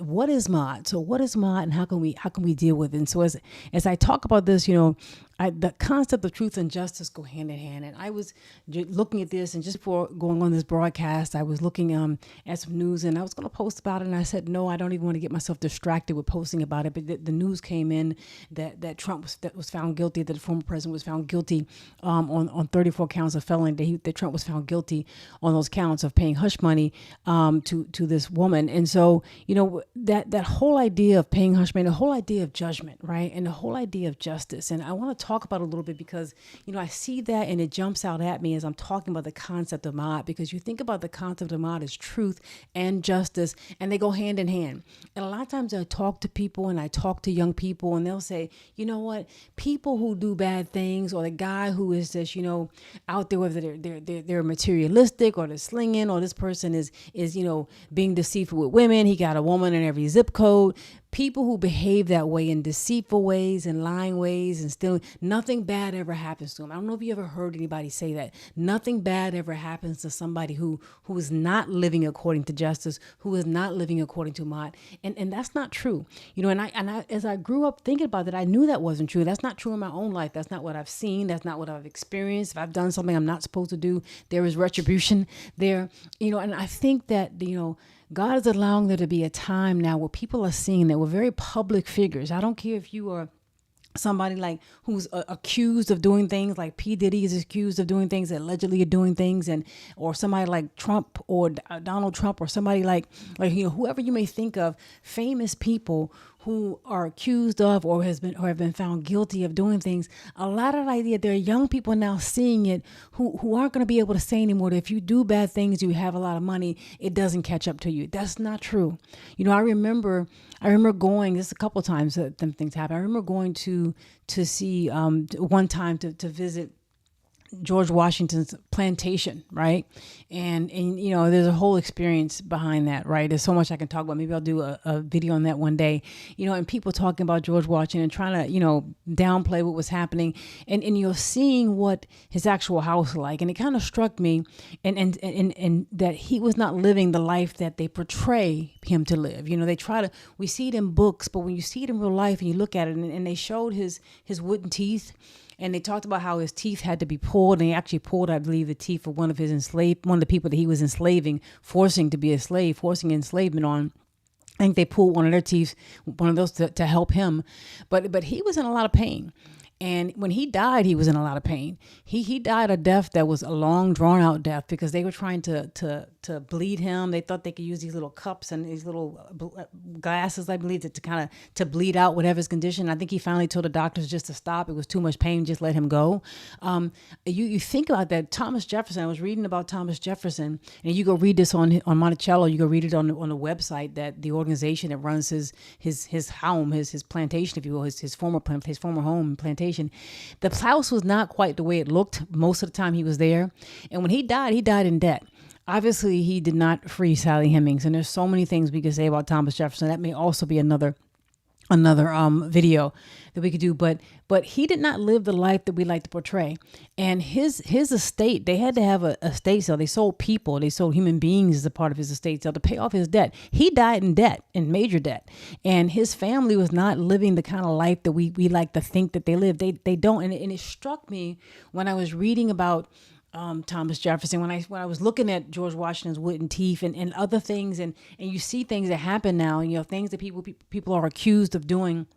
what is mod? So what is mod, and how can we deal with it? And so as I talk about this, the concept of truth and justice go hand in hand. And I was looking at this, and just before going on this broadcast, I was looking at some news, and I was going to post about it. And I said, no, I don't even want to get myself distracted with posting about it. But the news came in that Trump was found guilty, that the former president was found guilty on 34 counts of felony. That Trump was found guilty on those counts of paying hush money to this woman. And so, that whole idea of paying hush money, the whole idea of judgment, right? And the whole idea of justice. And I want to talk about it a little bit because, I see that and it jumps out at me as I'm talking about the concept of mod, because you think about the concept of mod as truth and justice, and they go hand in hand. And a lot of times I talk to people and I talk to young people, and they'll say, you know what, people who do bad things, or the guy who is just, out there, whether they're materialistic or they're slinging, or this person is being deceitful with women. He got a woman in every zip code. People who behave that way in deceitful ways and lying ways and still, nothing bad ever happens to them. I don't know if you ever heard anybody say that. Nothing bad ever happens to somebody who is not living according to justice, who is not living according to mod. And that's not true. And I as I grew up thinking about that, I knew that wasn't true. That's not true in my own life. That's not what I've seen. That's not what I've experienced. If I've done something I'm not supposed to do, there is retribution there. And I think that, God is allowing there to be a time now where people are seeing that we're very public figures. I don't care if you are somebody like who's accused of doing things, like P. Diddy is accused of doing things, allegedly of doing things, or somebody like Trump or Donald Trump, or somebody like whoever you may think of, famous people who are accused of or have been found guilty of doing things. A lot of the idea, there are young people now seeing it who aren't going to be able to say anymore that if you do bad things, you have a lot of money, it doesn't catch up to you. That's not true. I remember going, this a couple of times that things happen. I remember going to see one time to visit George Washington's plantation, right? And there's a whole experience behind that, right? There's so much I can talk about. Maybe I'll do a video on that one day, and people talking about George Washington, trying to, downplay what was happening, and you're seeing what his actual house was like. And it kind of struck me and that he was not living the life that they portray him to live. We see it in books, but when you see it in real life and you look at it, and they showed his wooden teeth. And they talked about how his teeth had to be pulled, and he actually pulled, I believe, the teeth of one of the people that he was enslaving, forcing to be a slave, forcing enslavement on. I think they pulled one of their teeth, one of those to help him. But he was in a lot of pain. And when he died, he was in a lot of pain. He died a death that was a long, drawn out death, because they were trying to bleed him. They thought they could use these little cups and these little glasses, I believe, to bleed out whatever his condition. I think he finally told the doctors just to stop. It was too much pain. Just let him go. You think about that. Thomas Jefferson, I was reading about Thomas Jefferson, and you go read this on Monticello. You go read it on the website, that the organization that runs his home, his plantation, if you will, his former home and plantation. The house was not quite the way it looked most of the time he was there. And when he died in debt. Obviously, he did not free Sally Hemings. And there's so many things we could say about Thomas Jefferson. That may also be another video that we could do, but he did not live the life that we like to portray. And his estate, they had to have a estate sale. They sold people, they sold human beings as a part of his estate sale to pay off his debt. He died in debt, in major debt, and his family was not living the kind of life that we like to think that they live. They don't, and it struck me when I was reading about Thomas Jefferson, when I was looking at George Washington's wooden teeth and other things, and you see things that happen now, things that people are accused of doing,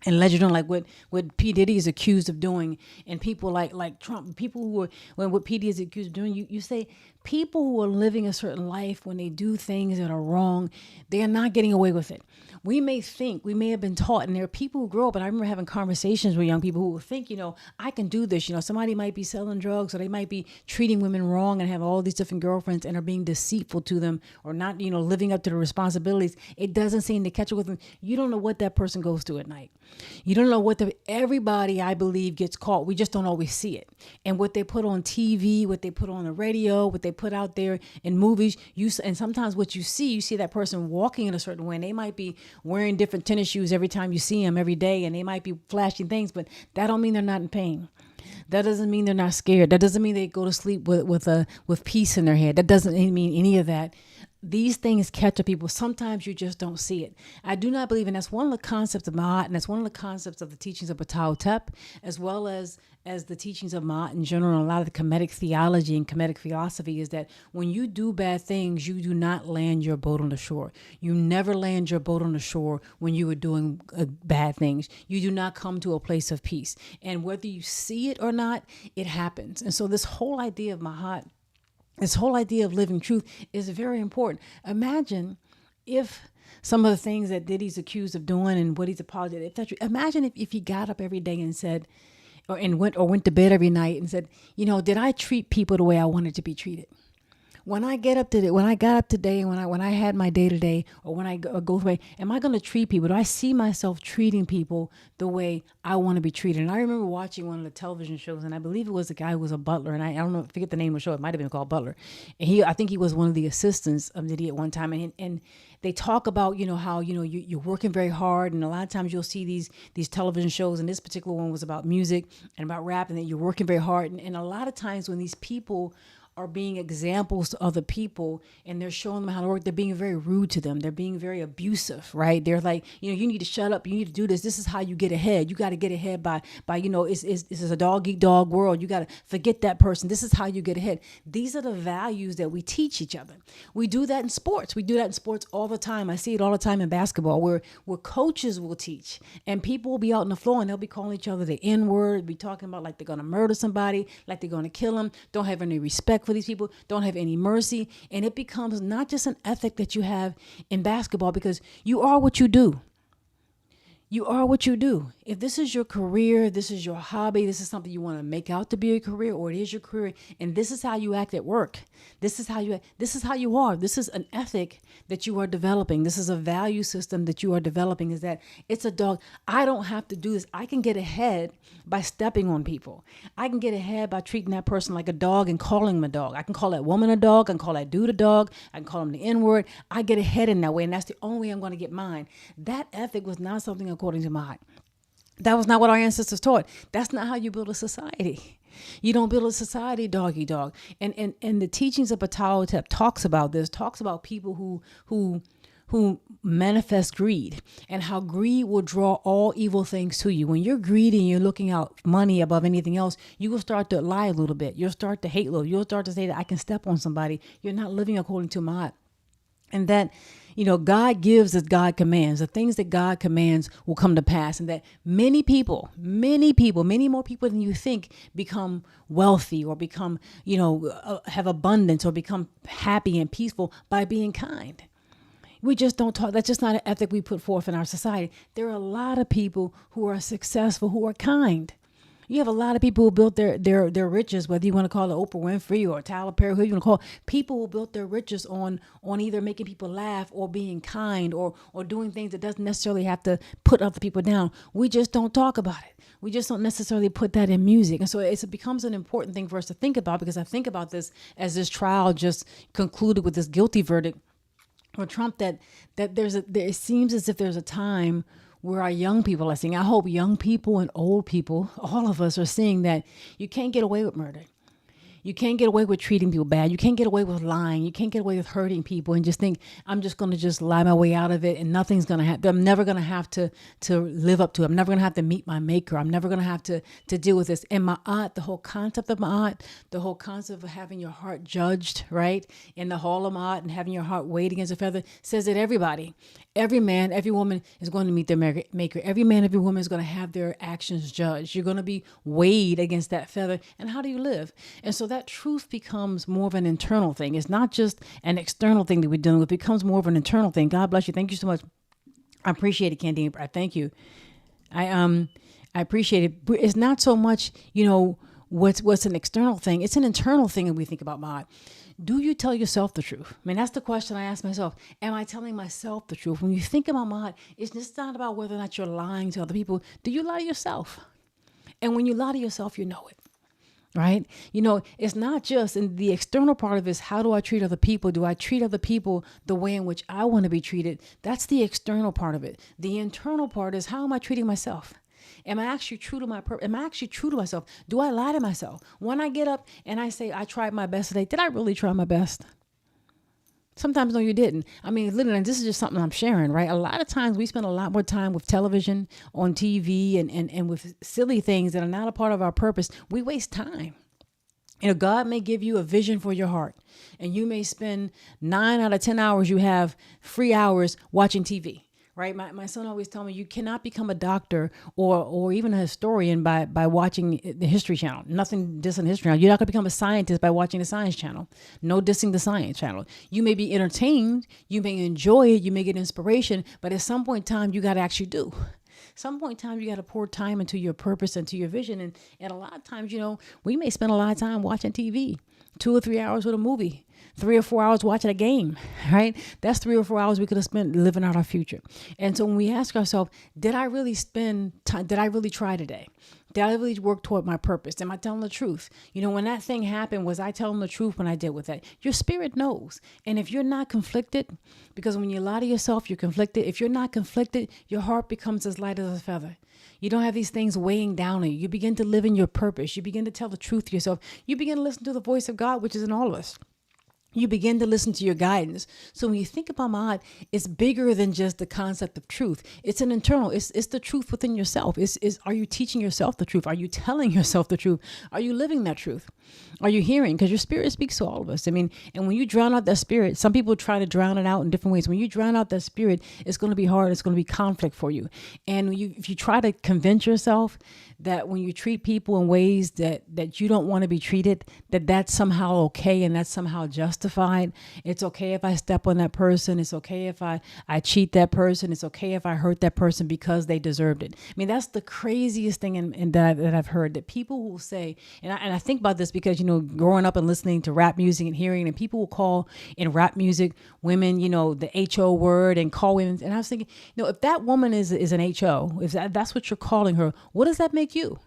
and legend, like what P. Diddy is accused of doing, and people like Trump, people who are, when what P. Diddy is accused of doing, you say people who are living a certain life, when they do things that are wrong, they are not getting away with it. We may have been taught, and there are people who grow up, and I remember having conversations with young people who will think, I can do this. Somebody might be selling drugs, or they might be treating women wrong and have all these different girlfriends and are being deceitful to them, or not, living up to the responsibilities. It doesn't seem to catch up with them. You don't know what that person goes through at night. You don't know everybody, I believe, gets caught. We just don't always see it. And what they put on TV, what they put on the radio, what they put out there in movies, and sometimes what you see that person walking in a certain way, and they might be wearing different tennis shoes every time you see them every day, and they might be flashing things, but that don't mean they're not in pain. That doesn't mean they're not scared. That doesn't mean they go to sleep with peace in their head. That doesn't mean any of that. these things catch up people. Sometimes you just don't see it. I do not believe, and that's one of the concepts of Ma'at, and that's one of the concepts of the teachings of Mentuhotep, as well as the teachings of Ma'at in general, and a lot of the Kemetic theology and Kemetic philosophy, is that when you do bad things, you do not land your boat on the shore. You never land your boat on the shore when you are doing bad things. You do not come to a place of peace. And whether you see it or not, it happens. And so this whole idea of Ma'at, this whole idea of living truth is very important. Imagine if some of the things that Diddy's accused of doing and what he's apologized. Imagine if he got up every day and said, went to bed every night and said, did I treat people the way I wanted to be treated? When I got up today, and when I had my day to day, or when I go through, am I going to treat people? Do I see myself treating people the way I want to be treated? And I remember watching one of the television shows, and I believe it was a guy who was a butler, and I don't know, forget the name of the show. It might have been called Butler. And I think he was one of the assistants of Diddy at one time, and they talk about, how, you're working very hard. And a lot of times you'll see these television shows, and this particular one was about music and about rap, and that you're working very hard. And a lot of times when these people are being examples to other people and they're showing them how to work, they're being very rude to them. They're being very abusive, right? They're like, you need to shut up. You need to do this. This is how you get ahead. You got to get ahead by this is a dog eat dog world. You got to forget that person. This is how you get ahead. These are the values that we teach each other. We do that in sports. We do that in sports all the time. I see it all the time in basketball where coaches will teach and people will be out on the floor and they'll be calling each other the N-word, be talking about like they're going to murder somebody, like they're going to kill them, don't have any respect for these people, don't have any mercy. And it becomes not just an ethic that you have in basketball, because you are what you do. You are what you do. If this is your career, this is your hobby, this is something you want to make out to be a career, or it is your career, and this is how you act at work. This is how you are. This is an ethic that you are developing. This is a value system that you are developing, is that it's a dog. I don't have to do this. I can get ahead by stepping on people. I can get ahead by treating that person like a dog and calling them a dog. I can call that woman a dog. I can call that dude a dog. I can call him the N-word. I get ahead in that way, and that's the only way I'm going to get mine. That ethic was not something according to Ma'at. That was not what our ancestors taught. That's not how you build a society. You don't build a society dog eat dog. And the teachings of Mentuhotep talks about this, talks about people who manifest greed, and how greed will draw all evil things to you. When you're greedy and you're looking out money above anything else, you will start to lie a little bit. You'll start to hate a little. You'll start to say that I can step on somebody. You're not living according to Ma'at. And that, God gives as God commands. The things that God commands will come to pass. And that many more people than you think become wealthy, or become, have abundance, or become happy and peaceful by being kind. We just don't talk. That's just not an ethic we put forth in our society. There are a lot of people who are successful, who are kind. You have a lot of people who built their riches, whether you want to call it Oprah Winfrey or Tyler Perry, who you want to call, people who built their riches on either making people laugh, or being kind, or doing things that doesn't necessarily have to put other people down. We just don't talk about it. We just don't necessarily put that in music. And so it becomes an important thing for us to think about, because I think about this as this trial just concluded with this guilty verdict for Trump, that it seems as if there's a time where our young people are seeing. I hope young people and old people, all of us, are seeing that you can't get away with murder. You can't get away with treating people bad. You can't get away with lying. You can't get away with hurting people and just think, I'm just going to just lie my way out of it and nothing's going to happen. I'm never going to have to live up to it. I'm never going to have to meet my maker. I'm never going to have to deal with this. And Ma'at, the whole concept of Ma'at, the whole concept of having your heart judged, right? In the hall of Ma'at, and having your heart weighed against a feather, says that every man, every woman is going to meet their maker. Every man, every woman is going to have their actions judged. You're going to be weighed against that feather. And how do you live? And so that truth becomes more of an internal thing. It's not just an external thing that we're dealing with. It becomes more of an internal thing. God bless you. Thank you so much. I appreciate it, Candine. I thank you. I appreciate it. But it's not so much, what's an external thing. It's an internal thing when we think about Ma'at. Do you tell yourself the truth? I mean, that's the question I ask myself. Am I telling myself the truth? When you think about Ma'at, it's just not about whether or not you're lying to other people. Do you lie to yourself? And when you lie to yourself, you know it. Right? It's not just in the external part of it is, how do I treat other people? Do I treat other people the way in which I want to be treated? That's the external part of it. The internal part is, how am I treating myself? Am I actually true to am I actually true to myself? Do I lie to myself? When I get up and I say, I tried my best today, did I really try my best? Sometimes, no, you didn't. I mean, literally, and this is just something I'm sharing, right? A lot of times we spend a lot more time with television, on TV, and with silly things that are not a part of our purpose. We waste time. God may give you a vision for your heart, and you may spend 9 out of 10 hours you have free hours watching TV. Right. My son always told me you cannot become a doctor or even a historian by watching the History Channel. Nothing dissing the History Channel. You're not going to become a scientist by watching the Science Channel. No dissing the Science Channel. You may be entertained. You may enjoy it. You may get inspiration. But at some point in time, you got to actually do. Some point in time, you got to pour time into your purpose and to your vision. And a lot of times, we may spend a lot of time watching TV, 2 or 3 hours with a movie. 3 or 4 hours watching a game, right? That's 3 or 4 hours we could have spent living out our future. And so when we ask ourselves, did I really spend time? Did I really try today? Did I really work toward my purpose? Am I telling the truth? When that thing happened, was I telling the truth when I did with that? Your spirit knows. And if you're not conflicted, because when you lie to yourself, you're conflicted. If you're not conflicted, your heart becomes as light as a feather. You don't have these things weighing down on you. You begin to live in your purpose. You begin to tell the truth to yourself. You begin to listen to the voice of God, which is in all of us. You begin to listen to your guidance. So when you think about Ma'at, it's bigger than just the concept of truth. It's an internal, it's the truth within yourself. Are you teaching yourself the truth? Are you telling yourself the truth? Are you living that truth? Are you hearing? Because your spirit speaks to all of us. I mean, and when you drown out that spirit, some people try to drown it out in different ways. When you drown out that spirit, it's going to be hard. It's going to be conflict for you. And if you try to convince yourself that when you treat people in ways that you don't want to be treated, that's somehow okay and that's somehow justified. It's okay if I step on that person. It's okay if I cheat that person. It's okay if I hurt that person because they deserved it. I mean, that's the craziest thing that I've heard, that people will say, and I think about this because, growing up and listening to rap music and hearing, and people will call in rap music women, the HO word and call women. And I was thinking, if that woman is an HO, if that's what you're calling her, what does that make you?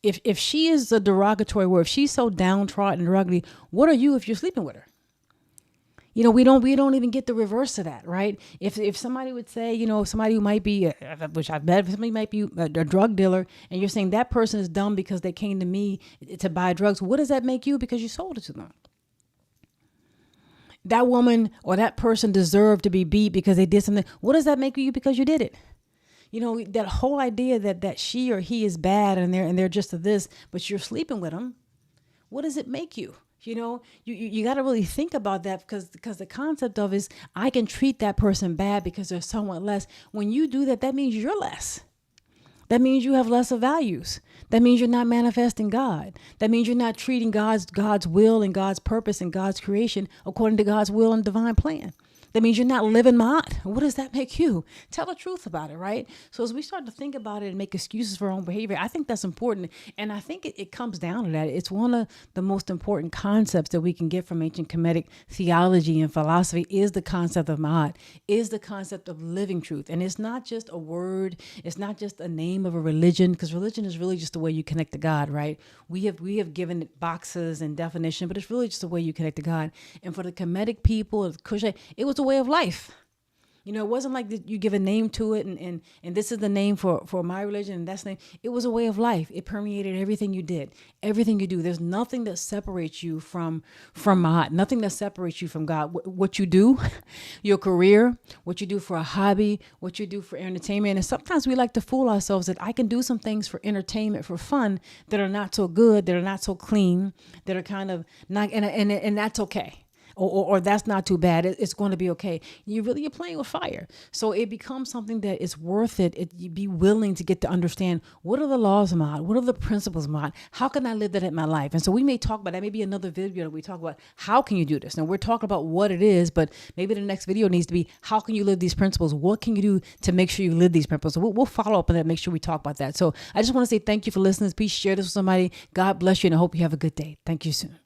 If she is a derogatory word, if she's so downtrodden and ugly, what are you if you're sleeping with her? We don't even get the reverse of that, right? If somebody would say, somebody who might be, which I've met, somebody might be a drug dealer, and you're saying that person is dumb because they came to me to buy drugs, what does that make you? Because you sold it to them. That woman or that person deserved to be beat because they did something. What does that make you? Because you did it. That whole idea that she or he is bad and they're just this, but you're sleeping with them. What does it make you? You got to really think about that because the concept of is I can treat that person bad because they're somewhat less. When you do that, that means you're less. That means you have lesser values. That means you're not manifesting God. That means you're not treating God's will and God's purpose and God's creation according to God's will and divine plan. That means you're not living Ma'at. What does that make you? Tell the truth about it, right? So as we start to think about it and make excuses for our own behavior, I think that's important. And I think it comes down to that. It's one of the most important concepts that we can get from ancient Kemetic theology and philosophy is the concept of Ma'at, is the concept of living truth. And it's not just a word. It's not just a name of a religion, because religion is really just the way you connect to God, right? We have given it boxes and definition, but it's really just the way you connect to God. And for the Kemetic people, it was a way of life. It wasn't like you give a name to it and this is the name for my religion and that's the name. It was a way of life. It permeated everything you did, everything you do. There's nothing that separates you from Ma'at, nothing that separates you from God. What you do, your career, what you do for a hobby, what you do for entertainment. And sometimes we like to fool ourselves that I can do some things for entertainment, for fun that are not so good, that are not so clean, that are kind of not, and that's okay. Or that's not too bad. It's going to be okay. You're playing with fire. So it becomes something that is worth it. You be willing to get to understand what are the laws of Ma'at? What are the principles of Ma'at? How can I live that in my life? And so we may talk about that. Maybe another video that we talk about how can you do this? Now we're talking about what it is, but maybe the next video needs to be how can you live these principles? What can you do to make sure you live these principles? So we'll follow up on that. Make sure we talk about that. So I just want to say thank you for listening. Please share this with somebody. God bless you, and I hope you have a good day. Thank you soon.